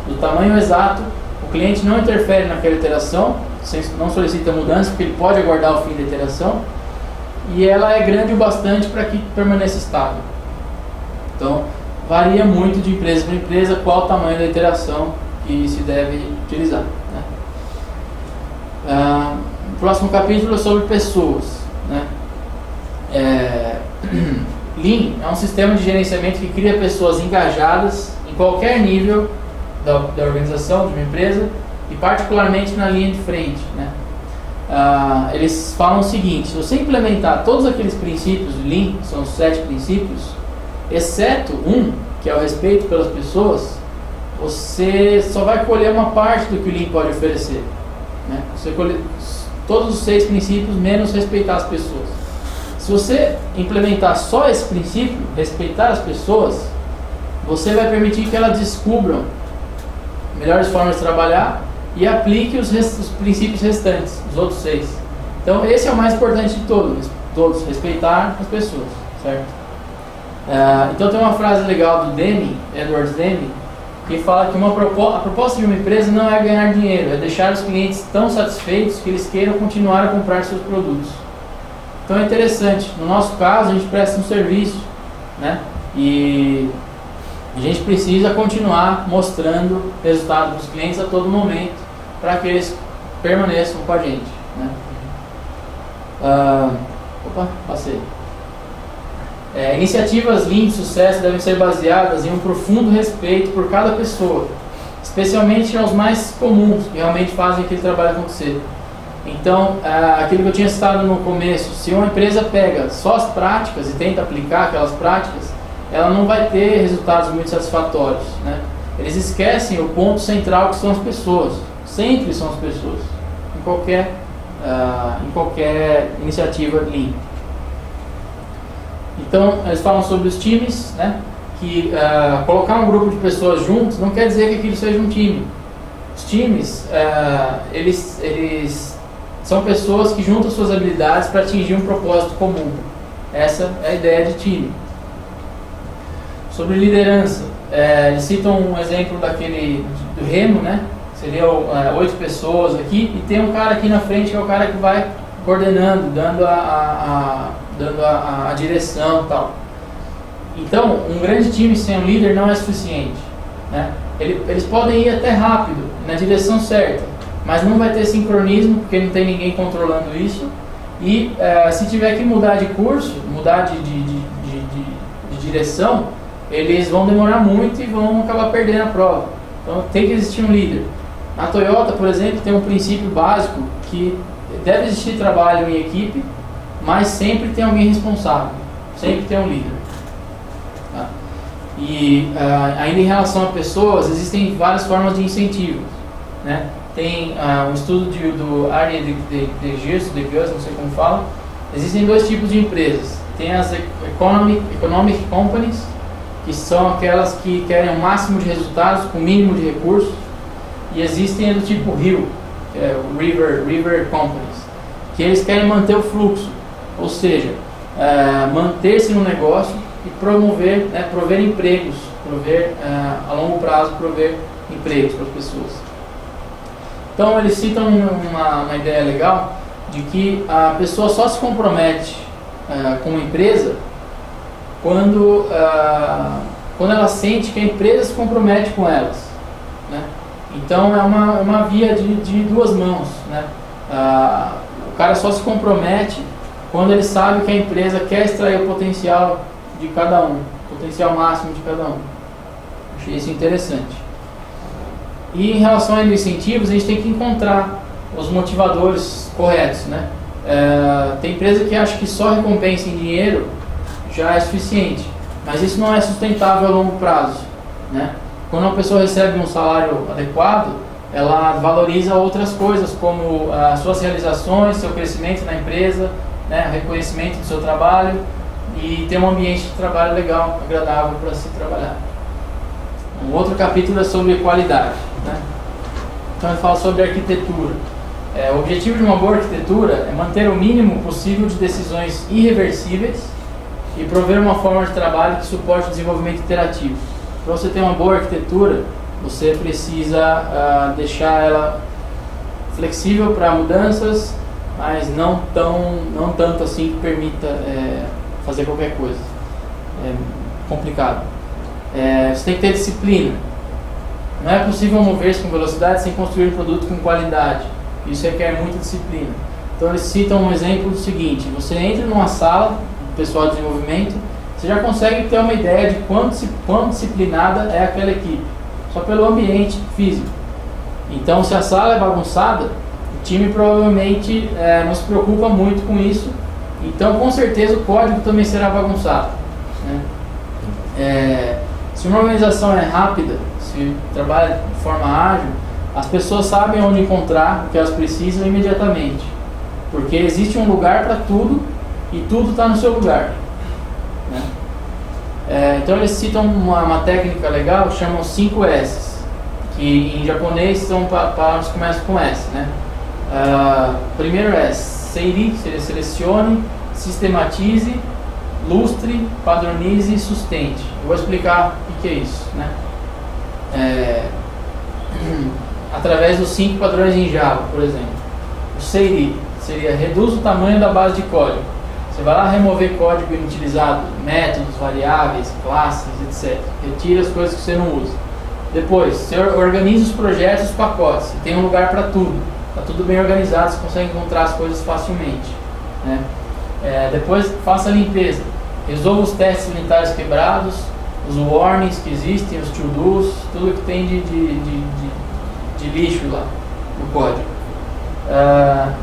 do tamanho exato, o cliente não interfere naquela iteração, não solicita mudança, porque ele pode aguardar o fim da iteração, e ela é grande o bastante para que permaneça estável. Então, varia muito de empresa para empresa qual o tamanho da iteração que se deve utilizar, né? O próximo capítulo é sobre pessoas, né? Lean é um sistema de gerenciamento que cria pessoas engajadas em qualquer nível da organização, de uma empresa, e particularmente na linha de frente, né? Eles falam o seguinte: se você implementar todos aqueles princípios de Lean, que são os 7 princípios, exceto um, que é o respeito pelas pessoas, você só vai colher uma parte do que o Lean pode oferecer, né? Você colhe todos os 6 princípios menos respeitar as pessoas. Se você implementar só esse princípio, respeitar as pessoas, você vai permitir que elas descubram melhores formas de trabalhar e aplique os princípios restantes, os outros 6. Então esse é o mais importante de todos, respeitar as pessoas, certo? Então tem uma frase legal do Edward Deming, que fala que a proposta de uma empresa não é ganhar dinheiro, é deixar os clientes tão satisfeitos que eles queiram continuar a comprar seus produtos. Então é interessante, no nosso caso a gente presta um serviço, né? E a gente precisa continuar mostrando resultado para os clientes a todo momento, para que eles permaneçam com a gente, né? Passei. Iniciativas Lean de sucesso devem ser baseadas em um profundo respeito por cada pessoa, especialmente aos mais comuns, que realmente fazem aquele trabalho acontecer. Então, aquilo que eu tinha citado no começo, se uma empresa pega só as práticas e tenta aplicar aquelas práticas, ela não vai ter resultados muito satisfatórios, né? Eles esquecem o ponto central, que são as pessoas. Sempre são as pessoas, em qualquer iniciativa Lean. Então, eles falam sobre os times, né? Que colocar um grupo de pessoas juntos não quer dizer que aquilo seja um time. Os times, eles são pessoas que juntam suas habilidades para atingir um propósito comum. Essa é a ideia de time. Sobre liderança, eles citam um exemplo do remo, né? Seria 8 pessoas aqui, e tem um cara aqui na frente que é o cara que vai coordenando, dando a direção e tal. Então, um grande time sem um líder não é suficiente, né? Eles podem ir até rápido, na direção certa, mas não vai ter sincronismo, porque não tem ninguém controlando isso. E se tiver que mudar de curso, mudar de direção, eles vão demorar muito e vão acabar perdendo a prova. Então tem que existir um líder. Na Toyota, por exemplo, tem um princípio básico que deve existir trabalho em equipe, mas sempre tem alguém responsável, sempre tem um líder. Tá? E ainda em relação a pessoas, existem várias formas de incentivos, né? Tem um estudo do Arne de Geus, não sei como fala. Existem dois tipos de empresas. Tem as economic companies, que são aquelas que querem o máximo de resultados com o mínimo de recursos, e existem do tipo Rio, que é o River Companies, que eles querem manter o fluxo, ou seja, manter-se no negócio e promover, né, prover empregos, a longo prazo, prover empregos para as pessoas. Então eles citam uma ideia legal de que a pessoa só se compromete com uma empresa quando ela sente que a empresa se compromete com elas, né? Então é uma via de duas mãos, né? O cara só se compromete quando ele sabe que a empresa quer extrair o potencial de cada um, o potencial máximo de cada um. Achei isso interessante. E em relação aos incentivos, a gente tem que encontrar os motivadores corretos, né? Tem empresa que acha que só recompensa em dinheiro já é suficiente, mas isso não é sustentável a longo prazo, né? Quando uma pessoa recebe um salário adequado, ela valoriza outras coisas, como as suas realizações, seu crescimento na empresa, né? Reconhecimento do seu trabalho e ter um ambiente de trabalho legal, agradável para se trabalhar. Um outro capítulo é sobre qualidade, né? Então ele fala sobre arquitetura. O objetivo de uma boa arquitetura é manter o mínimo possível de decisões irreversíveis e prover uma forma de trabalho que suporte o desenvolvimento interativo. Para você ter uma boa arquitetura, você precisa deixar ela flexível para mudanças, mas não tanto assim que permita fazer qualquer coisa. É complicado. Você tem que ter disciplina. Não é possível mover-se com velocidade sem construir um produto com qualidade. Isso requer muita disciplina. Então eles citam um exemplo do seguinte: você entra numa sala do pessoal de desenvolvimento, você já consegue ter uma ideia de quão disciplinada é aquela equipe, só pelo ambiente físico. Então, se a sala é bagunçada, o time provavelmente não se preocupa muito com isso. Então, com certeza, o código também será bagunçado, né? Se uma organização é rápida, se trabalha de forma ágil, as pessoas sabem onde encontrar o que elas precisam imediatamente, porque existe um lugar para tudo e tudo está no seu lugar, né? Então eles citam uma técnica legal, chamam 5 S's, que em japonês são palavras que começam com S, né? Primeiro S, seiri, selecione, sistematize, lustre, padronize e sustente. Eu vou explicar o que é isso, né? Através dos 5 padrões em Java, por exemplo. O seiri seria reduz o tamanho da base de código. Você vai lá remover código inutilizado, métodos, variáveis, classes, etc. Retira as coisas que você não usa. Depois, você organiza os projetos e os pacotes. Você tem um lugar para tudo. Está tudo bem organizado, você consegue encontrar as coisas facilmente, né? Depois, faça a limpeza. Resolva os testes unitários quebrados, os warnings que existem, os to-dos, tudo que tem de lixo lá no código.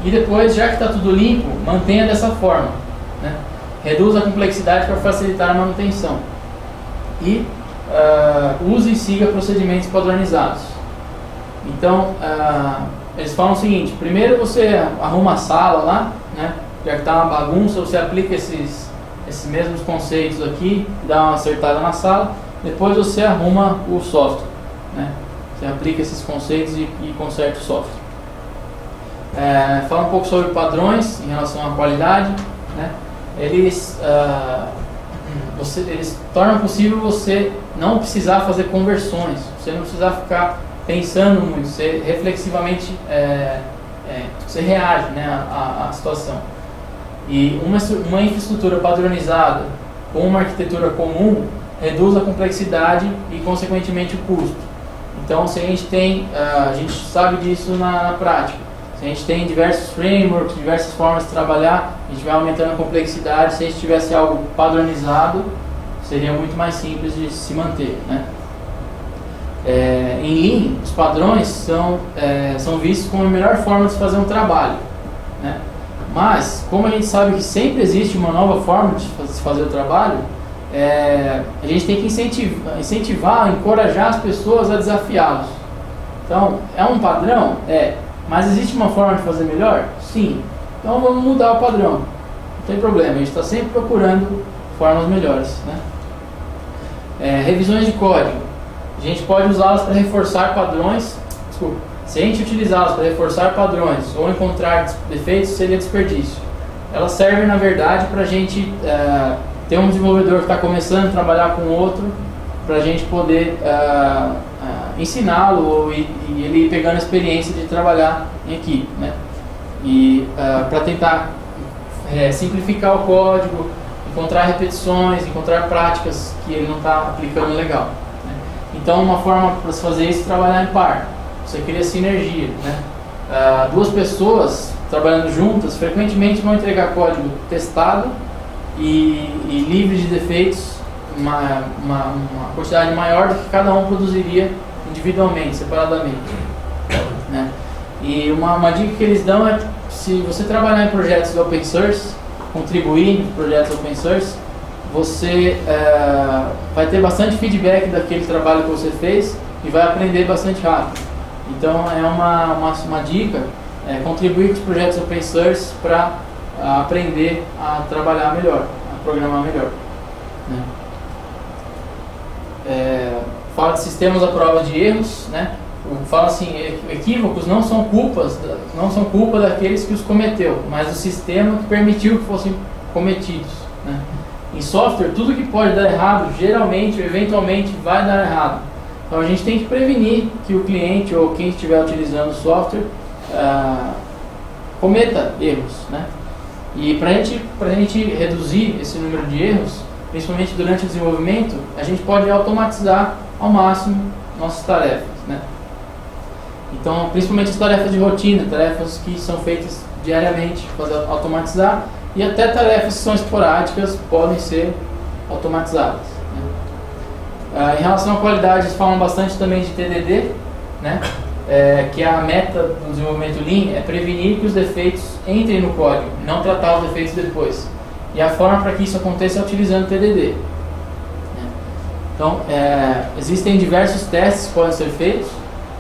E depois, já que está tudo limpo, mantenha dessa forma, né? Reduza a complexidade para facilitar a manutenção. E use e siga procedimentos padronizados. Então, eles falam o seguinte: primeiro você arruma a sala lá, né? Já que está uma bagunça, você aplica esses mesmos conceitos aqui, dá uma acertada na sala. Depois você arruma o software, né? Você aplica esses conceitos e conserta o software. Fala um pouco sobre padrões em relação à qualidade, né? Eles tornam possível você não precisar fazer conversões, você não precisar ficar pensando muito, você reflexivamente você reage, né, à situação. E uma infraestrutura padronizada com uma arquitetura comum reduz a complexidade e, consequentemente, o custo. Então, se a gente sabe disso na prática. Se a gente tem diversos frameworks, diversas formas de trabalhar, a gente vai aumentando a complexidade. Se a gente tivesse algo padronizado, seria muito mais simples de se manter, né? Em Lean, os padrões são vistos como a melhor forma de se fazer um trabalho, né? Mas, como a gente sabe que sempre existe uma nova forma de se fazer o trabalho, a gente tem que incentivar, encorajar as pessoas a desafiá-los. Então, é um padrão? Mas existe uma forma de fazer melhor? Sim. Então vamos mudar o padrão. Não tem problema, a gente está sempre procurando formas melhores, né? Revisões de código. A gente pode usá-las para reforçar padrões. Desculpa. Se a gente utilizá-las para reforçar padrões ou encontrar defeitos, seria desperdício. Elas servem, na verdade, para a gente ter um desenvolvedor que está começando a trabalhar com outro, para a gente poder ensiná-lo e ele ir pegando a experiência de trabalhar em equipe, né? E para tentar simplificar o código, encontrar repetições, encontrar práticas que ele não está aplicando legal, né? Então, uma forma para se fazer isso é trabalhar em par. Você cria sinergia, né? Duas pessoas trabalhando juntas frequentemente vão entregar código testado e livre de defeitos, uma quantidade maior do que cada um produziria individualmente, separadamente, né? E uma dica que eles dão é: se você trabalhar em projetos de open source, contribuir em projetos open source, você vai ter bastante feedback daquele trabalho que você fez e vai aprender bastante rápido. Então é uma dica, contribuir com os projetos open source para aprender a trabalhar melhor, a programar melhor, né? Fala de sistemas à prova de erros, né? Fala assim: equívocos não são culpa daqueles que os cometeu, mas do sistema que permitiu que fossem cometidos, né? Em software, tudo que pode dar errado, geralmente, eventualmente, vai dar errado. Então a gente tem que prevenir que o cliente ou quem estiver utilizando o software cometa erros, né? E para a gente reduzir esse número de erros, principalmente durante o desenvolvimento, a gente pode automatizar ao máximo nossas tarefas, né? Então, principalmente as tarefas de rotina, tarefas que são feitas diariamente, pode automatizar, e até tarefas que são esporádicas podem ser automatizadas, né? Em relação à qualidade, eles falam bastante também de TDD, né? Que a meta do desenvolvimento Lean é prevenir que os defeitos entrem no código, não tratar os defeitos depois. E a forma para que isso aconteça é utilizando TDD, né? Então, existem diversos testes que podem ser feitos.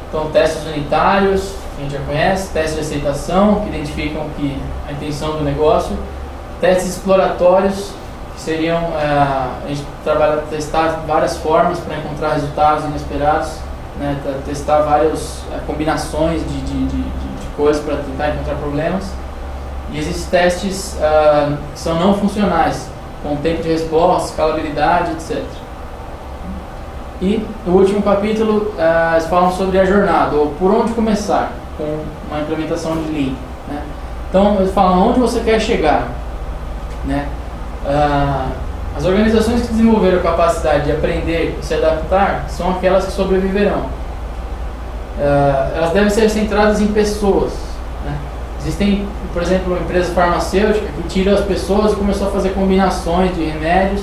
Então, testes unitários, que a gente já conhece, testes de aceitação, que identificam a intenção do negócio, testes exploratórios, que seriam, a gente testar várias formas para encontrar resultados inesperados, né? Testar várias combinações de coisas para tentar encontrar problemas. E existem testes que são não funcionais, com tempo de resposta, escalabilidade, etc. E no último capítulo eles falam sobre a jornada, ou por onde começar com uma implementação de Lean, né? Então eles falam onde você quer chegar, né? As organizações que desenvolveram a capacidade de aprender e se adaptar são aquelas que sobreviverão. Elas devem ser centradas em pessoas, né? Existem, por exemplo, empresas farmacêuticas que tiram as pessoas e começou a fazer combinações de remédios,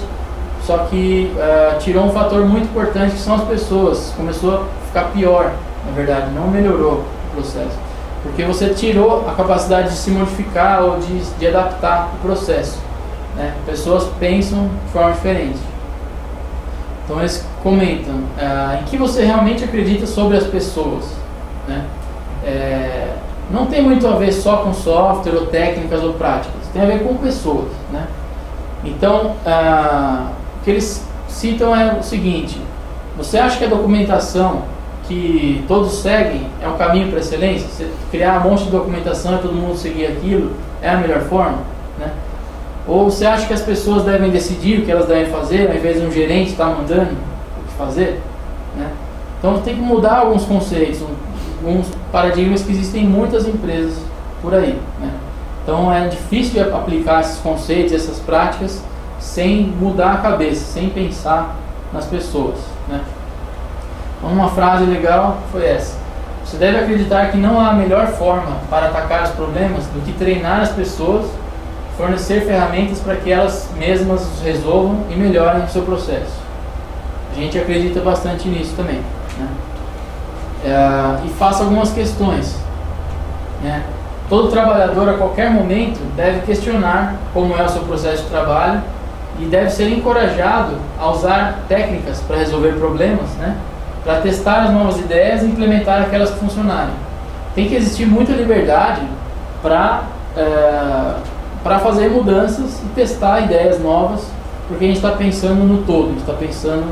só que tirou um fator muito importante, que são as pessoas. Começou a ficar pior, na verdade, não melhorou o processo, porque você tirou a capacidade de se modificar ou de adaptar o processo, né? Pessoas pensam de forma diferente. Então eles comentam em que você realmente acredita sobre as pessoas, né? Não tem muito a ver só com software ou técnicas ou práticas, tem a ver com pessoas, né? Então o que eles citam é o seguinte: você acha que a documentação que todos seguem é o caminho para a excelência? Você criar um monte de documentação e todo mundo seguir aquilo é a melhor forma, né? Ou você acha que as pessoas devem decidir o que elas devem fazer, ao invés de um gerente estar mandando o que fazer, né? Então tem que mudar alguns conceitos, alguns paradigmas que existem em muitas empresas por aí, né? Então é difícil de aplicar esses conceitos, essas práticas, sem mudar a cabeça, sem pensar nas pessoas, né? Então, uma frase legal foi essa: você deve acreditar que não há melhor forma para atacar os problemas do que treinar as pessoas, fornecer ferramentas para que elas mesmas os resolvam e melhorem o seu processo. A gente acredita bastante nisso também, né? E faça algumas questões, né? todo trabalhador a qualquer momento deve questionar como é o seu processo de trabalho e deve ser encorajado a usar técnicas para resolver problemas, né? Para testar as novas ideias e implementar aquelas que funcionarem. Tem que existir muita liberdade para fazer mudanças e testar ideias novas, porque a gente está pensando no todo, a gente está pensando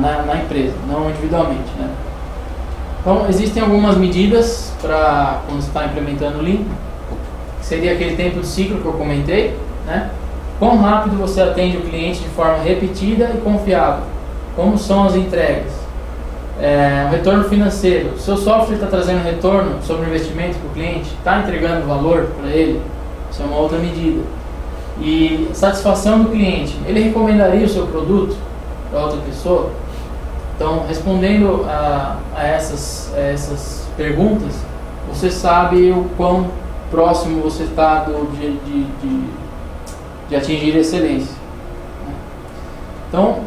na empresa, não individualmente, né? Então, existem algumas medidas para quando você está implementando o Lean, que seria aquele tempo de ciclo que eu comentei, né? Quão rápido você atende o cliente de forma repetida e confiável, como são as entregas, o retorno financeiro, o seu software está trazendo retorno sobre o investimento para o cliente, está entregando valor para ele, isso é uma outra medida. E satisfação do cliente, ele recomendaria o seu produto para outra pessoa? Então, respondendo a essas perguntas, você sabe o quão próximo você está de atingir excelência. Então,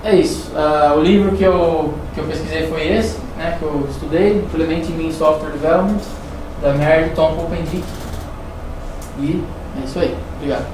é isso. O livro que eu pesquisei foi esse, né, que eu estudei, Implementing Lean Software Development, da Mary Tom Popendick. E é isso aí. Obrigado.